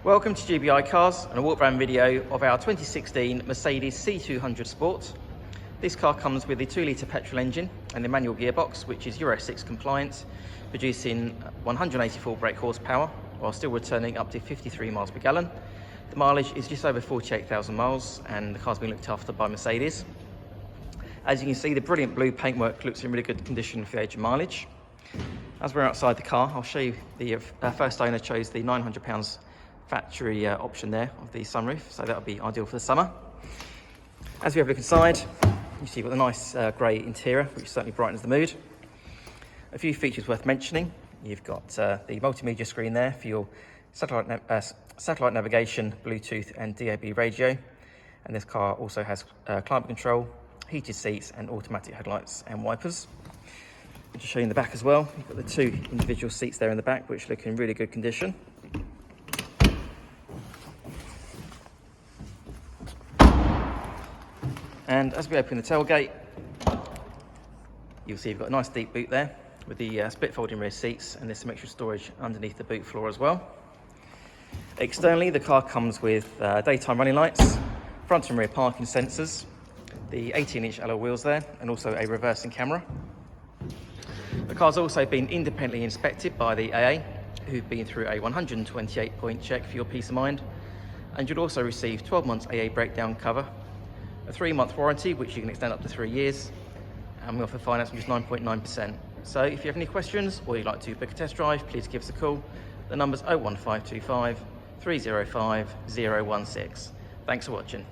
Welcome to GBI Cars and a walk around video of our 2016 Mercedes C200 Sport. This car comes with a 2-litre petrol engine and the manual gearbox, which is Euro 6 compliant, producing 184 brake horsepower while still returning up to 53 miles per gallon. The mileage is just over 48,000 miles and the car's been looked after by Mercedes. As you can see, the brilliant blue paintwork looks in really good condition for the age of mileage. As we're outside the car, I'll show you the first owner chose the £900 factory option there of the sunroof, so that'll be ideal for the summer. As we have a look inside, you see you've got the nice grey interior, which certainly brightens the mood. A few features worth mentioning: you've got the multimedia screen there for your satellite navigation, Bluetooth and DAB radio, and this car also has climate control, heated seats and automatic headlights and wipers. I'll just show you in the back as well. You've got the two individual seats there in the back, which look in really good condition. And as we open the tailgate, you'll see you've got a nice deep boot there with the split folding rear seats, and there's some extra storage underneath the boot floor as well. Externally, the car comes with daytime running lights, front and rear parking sensors, the 18-inch alloy wheels there, and also a reversing camera. The car's also been independently inspected by the AA, who've been through a 128-point check for your peace of mind, and you'll also receive 12 months AA breakdown cover, a 3-month warranty, which you can extend up to 3 years, and we offer finance which is 9.9%. So if you have any questions or you'd like to book a test drive, please give us a call. The number's 01525 305 016. Thanks for watching.